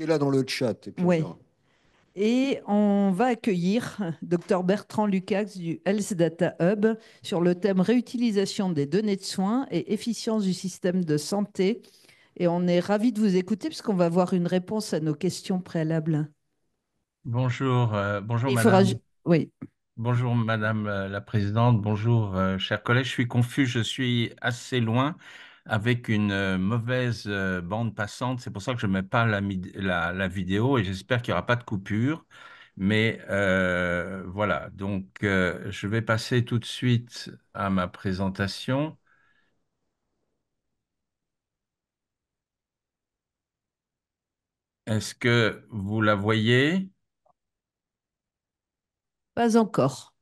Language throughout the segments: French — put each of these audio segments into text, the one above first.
est là dans le chat et puis on Oui. verra. Et on va accueillir Dr Bertrand Lucax du Health Data Hub sur le thème réutilisation des données de soins et efficience du système de santé. Et on est ravis de vous écouter puisqu'on va avoir une réponse à nos questions préalables. Bonjour, Et il faudra... Oui, bonjour Madame la Présidente, bonjour chers collègues. Je suis confus, je suis assez loin avec une mauvaise bande passante. C'est pour ça que je ne mets pas la vidéo et j'espère qu'il n'y aura pas de coupure. Mais voilà, donc je vais passer tout de suite à ma présentation. Est-ce que vous la voyez? pas encore.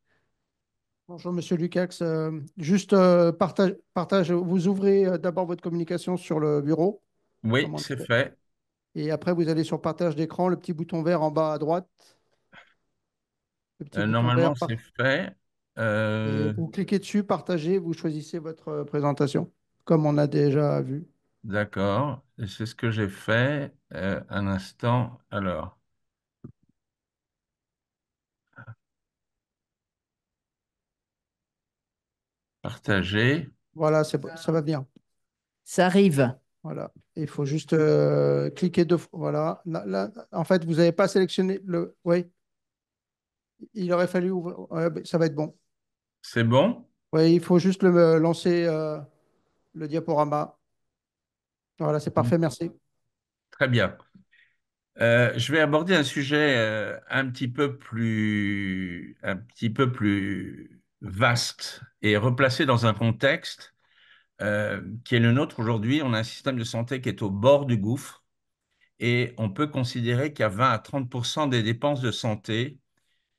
Bonjour Monsieur Lucax. Juste partage, vous ouvrez d'abord votre communication sur le bureau, Oui, comme on a c'est fait. fait. Et après vous allez sur partage d'écran, le petit bouton vert en bas à droite, le petit bouton vert, Normalement, c'est fait. et Euh, vous cliquez dessus, partagez, vous choisissez votre présentation, comme on a déjà vu. D'accord, et c'est ce que j'ai fait un instant. Alors, partager. Voilà, c'est bon, ça va venir. Ça arrive. Voilà. Il faut juste cliquer deux fois. Voilà. En fait, vous n'avez pas sélectionné le. Oui, il aurait fallu ouvrir. Ouais, ben, ça va être bon. C'est bon? Oui, il faut juste lancer le diaporama. Voilà, c'est parfait, merci. Très bien. Je vais aborder un sujet un petit peu plus vaste et replacé dans un contexte qui est le nôtre aujourd'hui. On a un système de santé qui est au bord du gouffre et on peut considérer qu'il y a 20 à 30% des dépenses de santé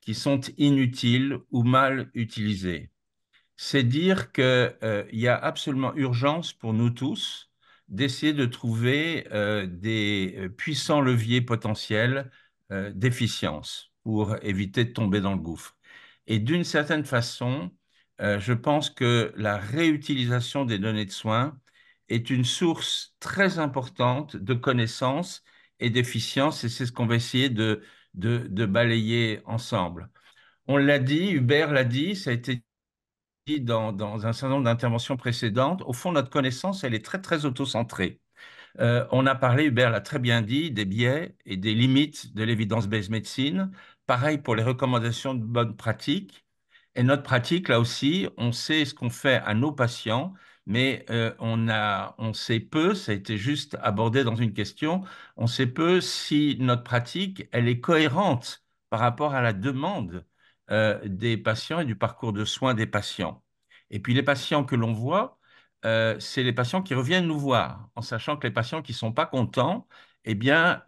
qui sont inutiles ou mal utilisées. C'est dire qu'il y a absolument urgence pour nous tous d'essayer de trouver des puissants leviers potentiels d'efficience pour éviter de tomber dans le gouffre. Et d'une certaine façon, je pense que la réutilisation des données de soins est une source très importante de connaissances et d'efficience, et c'est ce qu'on va essayer de balayer ensemble. On l'a dit, Hubert l'a dit, ça a été dit dans un certain nombre d'interventions précédentes, au fond, notre connaissance, elle est très, très autocentrée. On a parlé, Hubert l'a très bien dit, des biais et des limites de l'évidence-based medicine. Pareil pour les recommandations de bonne pratique. Et notre pratique, là aussi, on sait ce qu'on fait à nos patients, mais on sait peu, ça a été juste abordé dans une question, on sait peu si notre pratique, elle est cohérente par rapport à la demande des patients et du parcours de soins des patients. Et puis les patients que l'on voit, c'est les patients qui reviennent nous voir, en sachant que les patients qui ne sont pas contents, eh bien,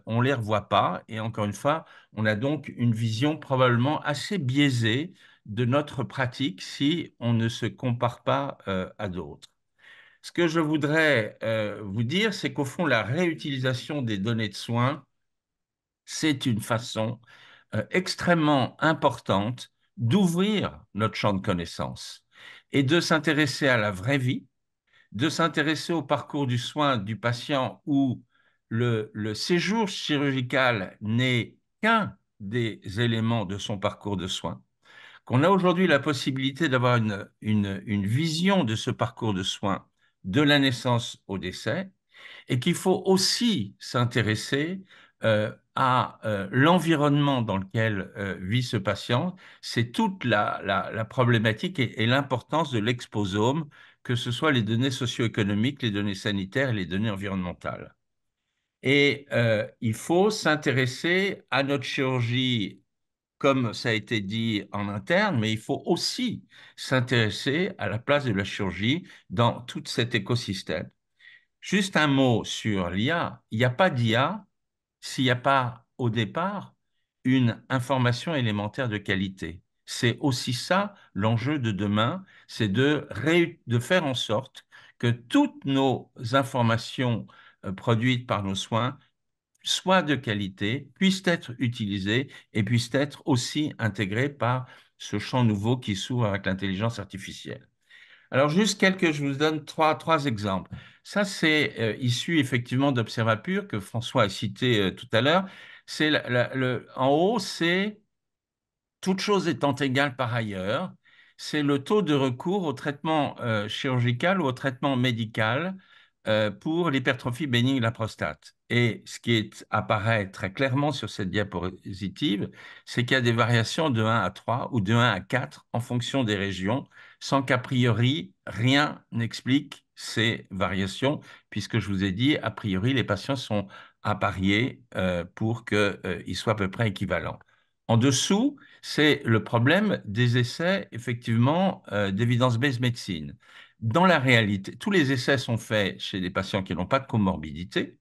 on ne les revoit pas. Et encore une fois, on a donc une vision probablement assez biaisée de notre pratique si on ne se compare pas à d'autres. Ce que je voudrais vous dire, c'est qu'au fond, la réutilisation des données de soins, c'est une façon extrêmement importante d'ouvrir notre champ de connaissances et de s'intéresser à la vraie vie, de s'intéresser au parcours du soin du patient où le séjour chirurgical n'est qu'un des éléments de son parcours de soins, qu'on a aujourd'hui la possibilité d'avoir une vision de ce parcours de soins de la naissance au décès, et qu'il faut aussi s'intéresser à l'environnement dans lequel vit ce patient. C'est toute la problématique et l'importance de l'exposome, que ce soit les données socio-économiques, les données sanitaires et les données environnementales. Et il faut s'intéresser à notre chirurgie, comme ça a été dit en interne, mais il faut aussi s'intéresser à la place de la chirurgie dans tout cet écosystème. Juste un mot sur l'IA. Il n'y a pas d'IA s'il n'y a pas au départ une information élémentaire de qualité. C'est aussi ça l'enjeu de demain, c'est de faire en sorte que toutes nos informations produites par nos soins soient de qualité, puissent être utilisées et puissent être aussi intégrées par ce champ nouveau qui s'ouvre avec l'intelligence artificielle. Alors, juste je vous donne trois exemples. Ça, c'est issu effectivement d'Observapur que François a cité tout à l'heure. C'est en haut, c'est toute chose étant égale par ailleurs, c'est le taux de recours au traitement chirurgical ou au traitement médical pour l'hypertrophie bénigne de la prostate. Et ce apparaît très clairement sur cette diapositive, c'est qu'il y a des variations de 1 à 3 ou de 1 à 4 en fonction des régions, sans qu'a priori, rien n'explique ces variations, puisque je vous ai dit, a priori, les patients sont appariés pour qu'ils soient à peu près équivalents. En dessous, c'est le problème des essais, effectivement, d'evidence-based medicine. Dans la réalité, tous les essais sont faits chez des patients qui n'ont pas de comorbidité,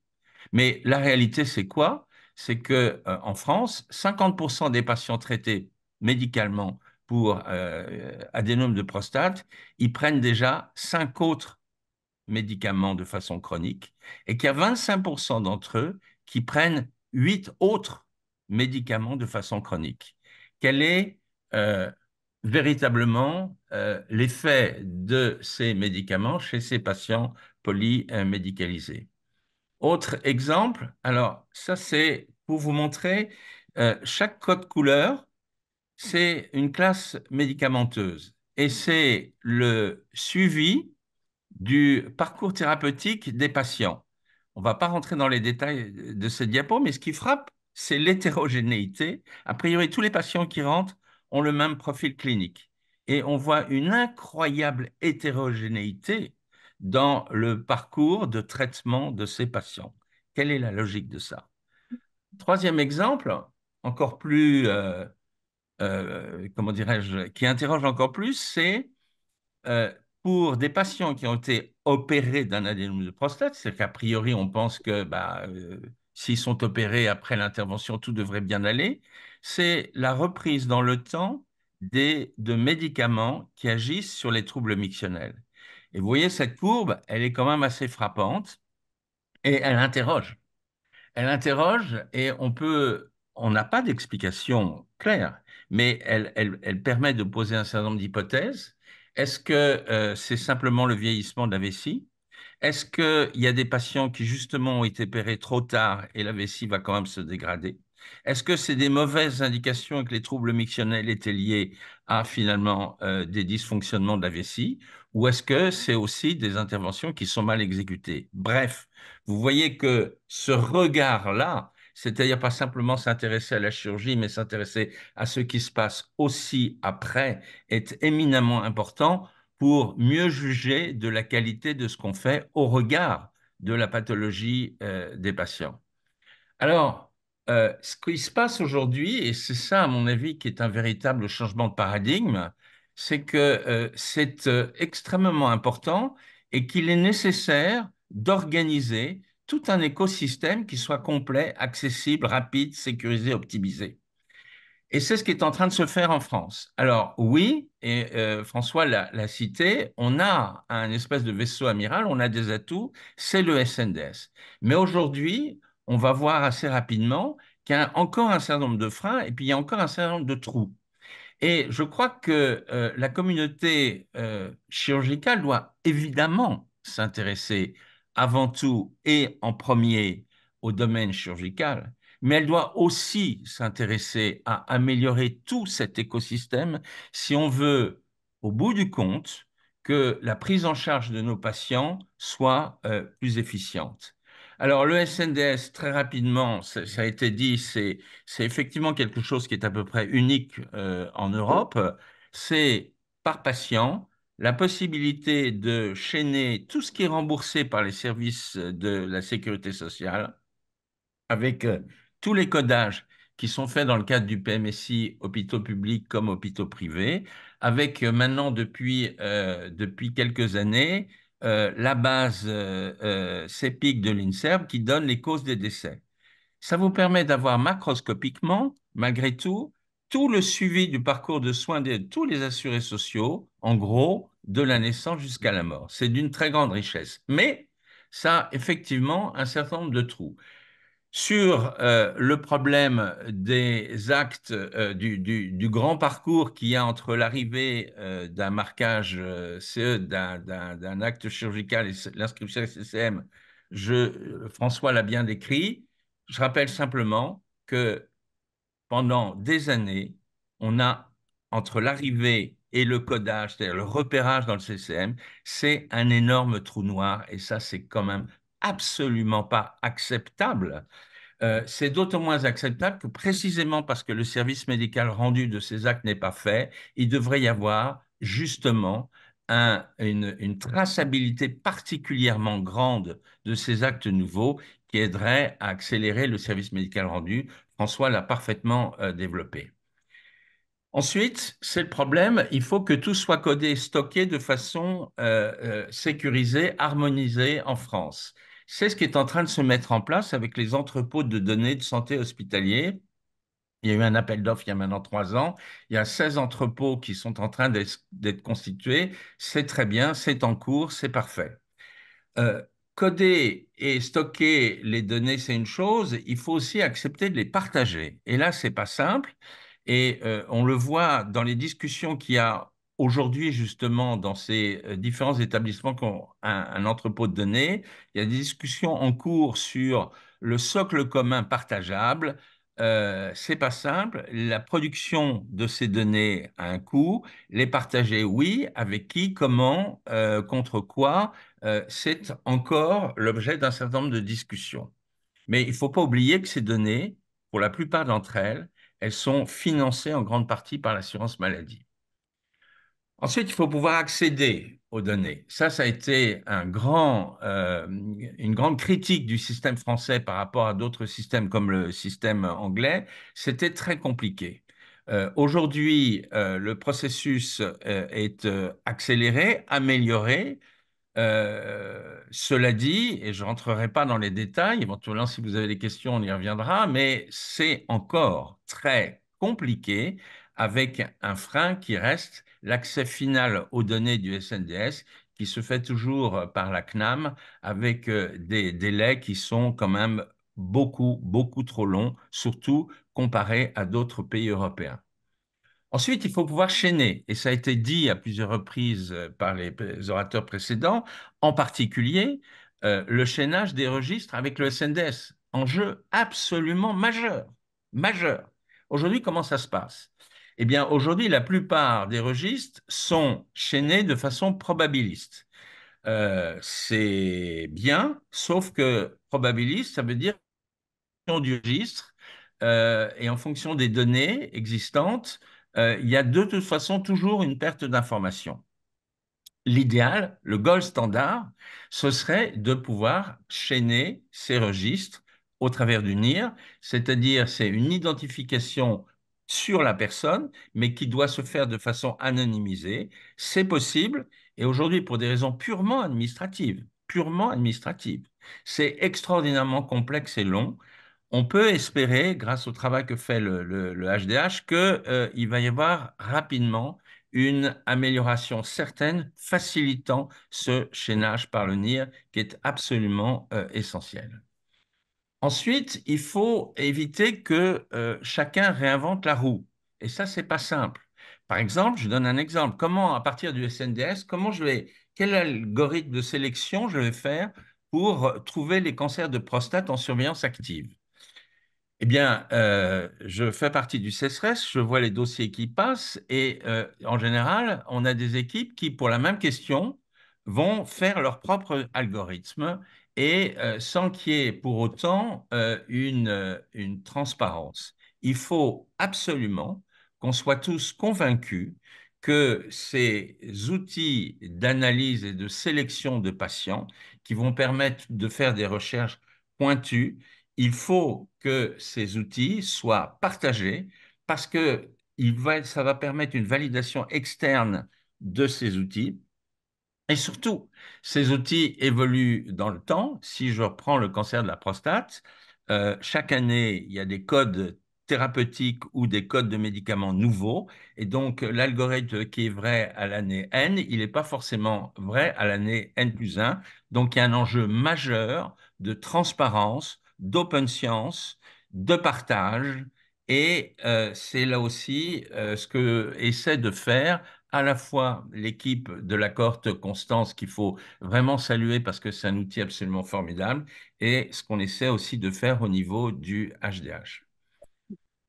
mais la réalité, c'est quoi? C'est que en France, 50% des patients traités médicalement pour adénome de prostate, ils prennent déjà 5 autres médicaments de façon chronique et qu'il y a 25% d'entre eux qui prennent 8 autres médicaments de façon chronique. Quel est véritablement l'effet de ces médicaments chez ces patients polymédicalisés? Autre exemple, alors ça c'est pour vous montrer, chaque code couleur, c'est une classe médicamenteuse et c'est le suivi du parcours thérapeutique des patients. On ne va pas rentrer dans les détails de ce diapo, mais ce qui frappe, c'est l'hétérogénéité. A priori, tous les patients qui rentrent ont le même profil clinique. Et on voit une incroyable hétérogénéité dans le parcours de traitement de ces patients. Quelle est la logique de ça? Troisième exemple, encore plus, comment dirais-je, qui interroge encore plus, c'est euh, pour des patients qui ont été opérés d'un adénome de prostate, c'est qu'a priori, on pense que s'ils sont opérés après l'intervention, tout devrait bien aller, c'est la reprise dans le temps de médicaments qui agissent sur les troubles mictionnels. Et vous voyez, cette courbe, elle est quand même assez frappante et elle interroge. Elle interroge et on n'a pas d'explication claire, mais elle permet de poser un certain nombre d'hypothèses. Est-ce que c'est simplement le vieillissement de la vessie? Est-ce qu'il y a des patients qui justement ont été opérés trop tard et la vessie va quand même se dégrader? Est-ce que c'est des mauvaises indications que les troubles mictionnels étaient liés à finalement des dysfonctionnements de la vessie? Ou est-ce que c'est aussi des interventions qui sont mal exécutées? Bref, vous voyez que ce regard-là, c'est-à-dire pas simplement s'intéresser à la chirurgie, mais s'intéresser à ce qui se passe aussi après, est éminemment important pour mieux juger de la qualité de ce qu'on fait au regard de la pathologie des patients. Alors, ce qui se passe aujourd'hui, et c'est ça, à mon avis, qui est un véritable changement de paradigme, c'est que c'est extrêmement important et qu'il est nécessaire d'organiser tout un écosystème qui soit complet, accessible, rapide, sécurisé, optimisé. Et c'est ce qui est en train de se faire en France. Alors oui, et François l'a cité, on a un espèce de vaisseau amiral, on a des atouts, c'est le SNDS. Mais aujourd'hui, on va voir assez rapidement qu'il y a encore un certain nombre de freins et puis il y a encore un certain nombre de trous. Et je crois que la communauté chirurgicale doit évidemment s'intéresser avant tout et en premier au domaine chirurgical, mais elle doit aussi s'intéresser à améliorer tout cet écosystème si on veut, au bout du compte, que la prise en charge de nos patients soit plus efficiente. Alors, le SNDS, très rapidement, ça a été dit, c'est effectivement quelque chose qui est à peu près unique en Europe. C'est par patient la possibilité de chaîner tout ce qui est remboursé par les services de la sécurité sociale avec tous les codages qui sont faits dans le cadre du PMSI, hôpitaux publics comme hôpitaux privés, avec maintenant depuis quelques années la base CEPIC de l'INSERM qui donne les causes des décès. Ça vous permet d'avoir macroscopiquement, malgré tout, tout le suivi du parcours de soins de tous les assurés sociaux, en gros, de la naissance jusqu'à la mort. C'est d'une très grande richesse. Mais ça a effectivement un certain nombre de trous. Sur le problème des actes du grand parcours qu'il y a entre l'arrivée d'un marquage CE, d'un acte chirurgical et l'inscription SSM, François l'a bien décrit. Je rappelle simplement que pendant des années, on a, entre l'arrivée et le codage, c'est-à-dire le repérage dans le CCM, c'est un énorme trou noir et ça, c'est quand même absolument pas acceptable. C'est d'autant moins acceptable que précisément parce que le service médical rendu de ces actes n'est pas fait, il devrait y avoir justement une traçabilité particulièrement grande de ces actes nouveaux qui aiderait à accélérer le service médical rendu. François l'a parfaitement développé. Ensuite, c'est le problème, il faut que tout soit codé et stocké de façon sécurisée, harmonisée en France. C'est ce qui est en train de se mettre en place avec les entrepôts de données de santé hospitalier. Il y a eu un appel d'offres il y a maintenant 3 ans. Il y a 16 entrepôts qui sont en train d'être constitués. C'est très bien, c'est en cours, c'est parfait. Euh, Coder et stocker les données, c'est une chose. Il faut aussi accepter de les partager. Et là, c'est pas simple. Et on le voit dans les discussions qu'il y a aujourd'hui justement dans ces différents établissements qui ont un entrepôt de données. Il y a des discussions en cours sur le socle commun partageable. C'est pas simple. La production de ces données a un coût. Les partager, oui. Avec qui, comment, contre quoi? C'est encore l'objet d'un certain nombre de discussions. Mais il ne faut pas oublier que ces données, pour la plupart d'entre elles, elles sont financées en grande partie par l'assurance maladie. Ensuite, il faut pouvoir accéder aux données. Ça a été une grande critique du système français par rapport à d'autres systèmes comme le système anglais. C'était très compliqué. Aujourd'hui, le processus est accéléré, amélioré. Cela dit, et je ne rentrerai pas dans les détails, éventuellement si vous avez des questions, on y reviendra, mais c'est encore très compliqué avec un frein qui reste l'accès final aux données du SNDS qui se fait toujours par la CNAM avec des délais qui sont quand même beaucoup, beaucoup trop longs, surtout comparé à d'autres pays européens. Ensuite, il faut pouvoir chaîner, et ça a été dit à plusieurs reprises par les orateurs précédents, en particulier le chaînage des registres avec le SNDS, enjeu absolument majeur, majeur. Aujourd'hui, comment ça se passe? Eh bien, aujourd'hui, la plupart des registres sont chaînés de façon probabiliste. C'est bien, sauf que probabiliste, ça veut dire du registre et en fonction des données existantes, il y a de toute façon toujours une perte d'information. L'idéal, le gold standard, ce serait de pouvoir chaîner ces registres au travers du NIR, c'est-à-dire c'est une identification sur la personne, mais qui doit se faire de façon anonymisée. C'est possible, et aujourd'hui, pour des raisons purement administratives, c'est extraordinairement complexe et long. On peut espérer, grâce au travail que fait le HDH, qu'il va y avoir rapidement une amélioration certaine facilitant ce chaînage par le NIR qui est absolument essentiel. Ensuite, il faut éviter que chacun réinvente la roue. Et ça, c'est pas simple. Par exemple, je donne un exemple. Comment, à partir du SNDS, quel algorithme de sélection je vais faire pour trouver les cancers de prostate en surveillance active? Eh bien, je fais partie du CESRES, je vois les dossiers qui passent et en général, on a des équipes qui, pour la même question, vont faire leur propre algorithme et sans qu'il y ait pour autant une transparence. Il faut absolument qu'on soit tous convaincus que ces outils d'analyse et de sélection de patients qui vont permettre de faire des recherches pointues, il faut que ces outils soient partagés parce que ça va permettre une validation externe de ces outils. Et surtout, ces outils évoluent dans le temps. Si je reprends le cancer de la prostate, chaque année, il y a des codes thérapeutiques ou des codes de médicaments nouveaux. Et donc, l'algorithme qui est vrai à l'année N, il n'est pas forcément vrai à l'année N plus 1. Donc, il y a un enjeu majeur de transparence d'open science, de partage. Et c'est là aussi ce que essaie de faire à la fois l'équipe de la cohorte Constance, qu'il faut vraiment saluer parce que c'est un outil absolument formidable, et ce qu'on essaie aussi de faire au niveau du HDH.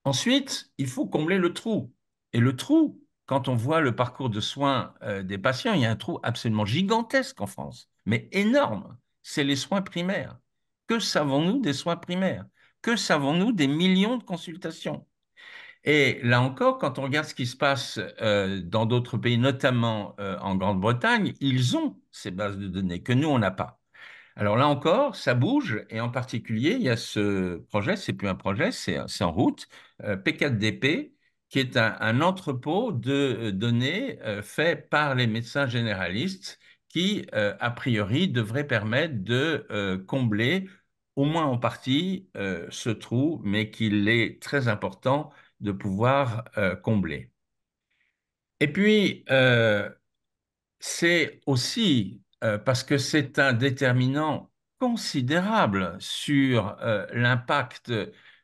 Ensuite, il faut combler le trou. Et le trou, quand on voit le parcours de soins des patients, il y a un trou absolument gigantesque en France, mais énorme. C'est les soins primaires. Que savons-nous des soins primaires? Que savons-nous des millions de consultations? Et là encore, quand on regarde ce qui se passe dans d'autres pays, notamment en Grande-Bretagne, ils ont ces bases de données que nous, on n'a pas. Alors là encore, ça bouge et en particulier, il y a ce projet, c'est plus un projet, c'est en route, P4DP, qui est un entrepôt de données fait par les médecins généralistes qui, a priori, devrait permettre de combler, au moins en partie, ce trou, mais qu'il est très important de pouvoir combler. Et puis, c'est aussi parce que c'est un déterminant considérable sur l'impact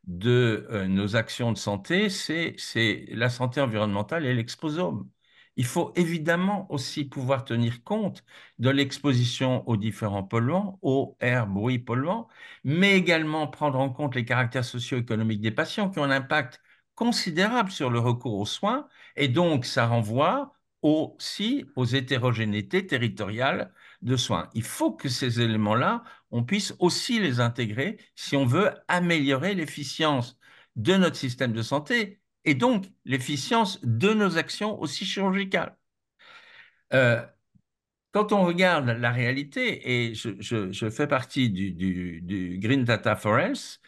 de nos actions de santé, c'est la santé environnementale et l'exposome. Il faut évidemment aussi pouvoir tenir compte de l'exposition aux différents polluants, aux airs, bruits polluants, mais également prendre en compte les caractères socio-économiques des patients qui ont un impact considérable sur le recours aux soins, et donc ça renvoie aussi aux hétérogénéités territoriales de soins. Il faut que ces éléments-là, on puisse aussi les intégrer si on veut améliorer l'efficience de notre système de santé et donc l'efficience de nos actions aussi chirurgicales. Euh, Quand on regarde la réalité, et je fais partie du Green Data for Health,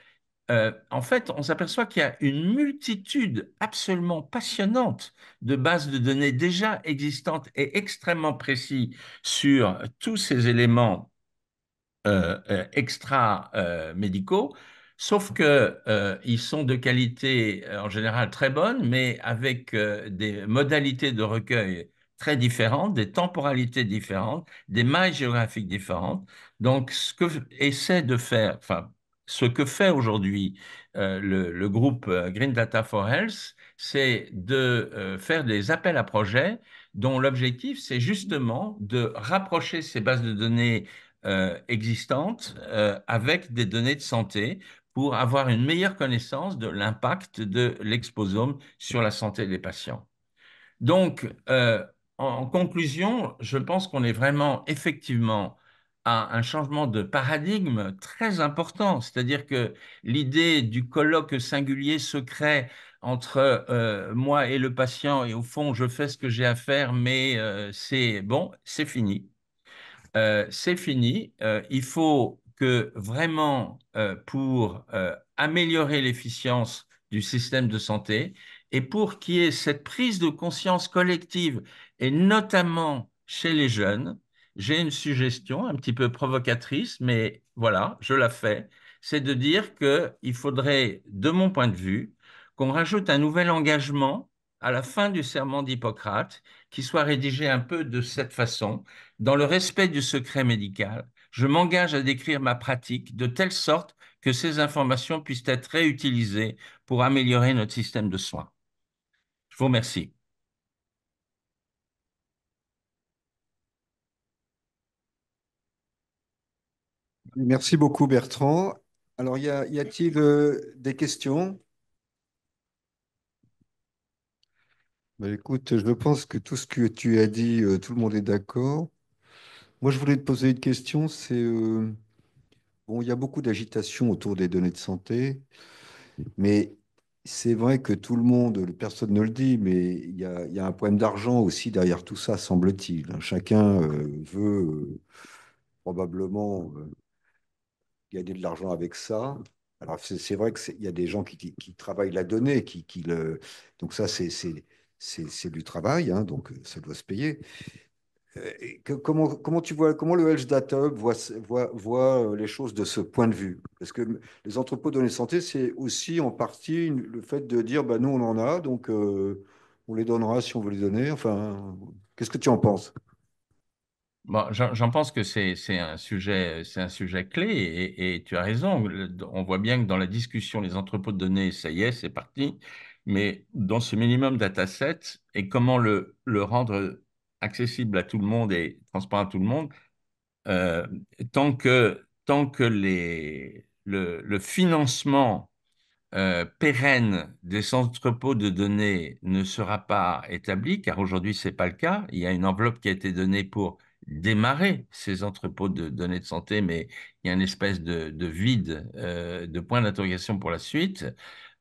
en fait, on s'aperçoit qu'il y a une multitude absolument passionnante de bases de données déjà existantes et extrêmement précises sur tous ces éléments extra-médicaux, sauf que ils sont de qualité en général très bonne, mais avec des modalités de recueil très différentes, des temporalités différentes, des mailles géographiques différentes. Donc, ce que essaie de faire, enfin, ce que fait aujourd'hui le groupe Green Data for Health, c'est de faire des appels à projets dont l'objectif, c'est justement de rapprocher ces bases de données existantes avec des données de santé pour avoir une meilleure connaissance de l'impact de l'exposome sur la santé des patients. Donc, en conclusion, je pense qu'on est vraiment effectivement à un changement de paradigme très important. C'est-à-dire que l'idée du colloque singulier secret entre moi et le patient, et au fond, je fais ce que j'ai à faire, mais c'est bon, c'est fini. C'est fini. Il faut que vraiment, pour améliorer l'efficience du système de santé et pour qu'il y ait cette prise de conscience collective, et notamment chez les jeunes, j'ai une suggestion un petit peu provocatrice, mais voilà, je la fais, c'est de dire qu'il faudrait, de mon point de vue, qu'on rajoute un nouvel engagement à la fin du serment d'Hippocrate, qui soit rédigé un peu de cette façon: dans le respect du secret médical, je m'engage à décrire ma pratique de telle sorte que ces informations puissent être réutilisées pour améliorer notre système de soins. Je vous remercie. Merci beaucoup, Bertrand. Alors, y a-t-il des questions? Ben, écoute, je pense que tout ce que tu as dit, tout le monde est d'accord. Moi, je voulais te poser une question. Bon, il y a beaucoup d'agitation autour des données de santé, mais c'est vrai que tout le monde, personne ne le dit, mais il y a un problème d'argent aussi derrière tout ça, semble-t-il. Chacun veut probablement gagner de l'argent avec ça. Alors, c'est vrai qu'il y a des gens qui travaillent la donnée, donc ça, c'est du travail, hein, donc ça doit se payer. Comment tu vois, comment le Health Data Hub voit les choses de ce point de vue? Parce que les entrepôts de données santé, c'est aussi en partie le fait de dire, bah, nous, on en a, donc on les donnera si on veut les donner. Enfin, qu'est-ce que tu en penses? Bon, j'en pense que c'est un sujet clé et tu as raison. On voit bien que dans la discussion, les entrepôts de données, ça y est, c'est parti. Mais dans ce minimum dataset et comment le rendre accessible à tout le monde et transparent à tout le monde, euh, tant que le financement pérenne des entrepôts de données ne sera pas établi, car aujourd'hui, ce n'est pas le cas. Il y a une enveloppe qui a été donnée pour démarrer ces entrepôts de données de santé, mais il y a une espèce de vide, de point d'interrogation pour la suite.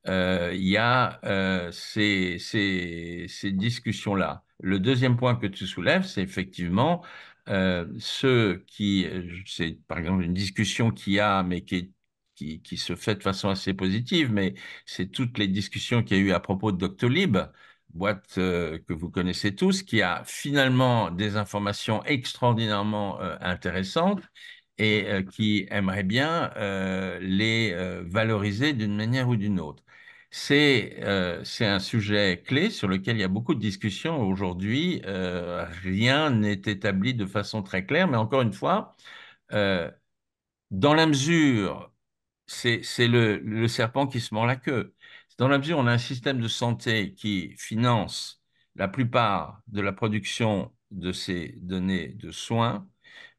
Il y a ces discussions-là. Le deuxième point que tu soulèves, c'est effectivement ceux qui, c'est par exemple une discussion qu'il y a, mais qui se fait de façon assez positive, mais c'est toutes les discussions qu'il y a eu à propos de Doctolib, boîte que vous connaissez tous, qui a finalement des informations extraordinairement intéressantes et qui aimerait bien les valoriser d'une manière ou d'une autre. C'est un sujet clé sur lequel il y a beaucoup de discussions. Aujourd'hui, rien n'est établi de façon très claire, mais encore une fois, euh, dans la mesure, c'est le serpent qui se mord la queue. Dans la mesure où on a un système de santé qui finance la plupart de la production de ces données de soins,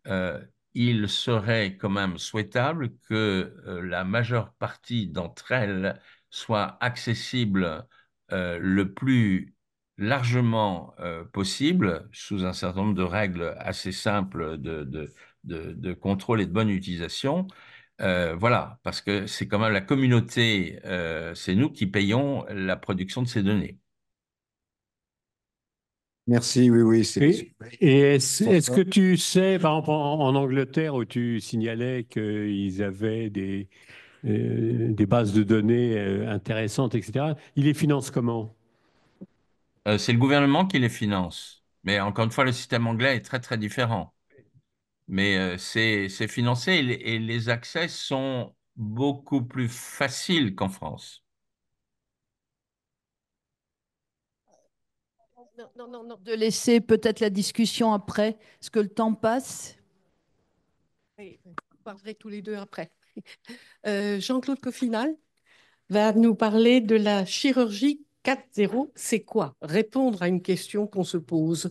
euh, il serait quand même souhaitable que la majeure partie d'entre elles soit accessible le plus largement possible, sous un certain nombre de règles assez simples de contrôle et de bonne utilisation. Voilà, parce que c'est quand même la communauté, c'est nous qui payons la production de ces données. Merci, oui, oui, c'est Et est-ce que tu sais, par exemple, en Angleterre, où tu signalais qu'ils avaient des bases de données intéressantes, etc., ils les financent comment? C'est le gouvernement qui les finance. Mais encore une fois, le système anglais est très, très différent. Mais c'est financé et les accès sont beaucoup plus faciles qu'en France. Non, non, non, non. De laisser peut-être la discussion après, parce que le temps passe. Oui, on parlerait tous les deux après. Jean-Claude Coffinal va nous parler de la chirurgie 4.0. C'est quoi? Répondre à une question qu'on se pose.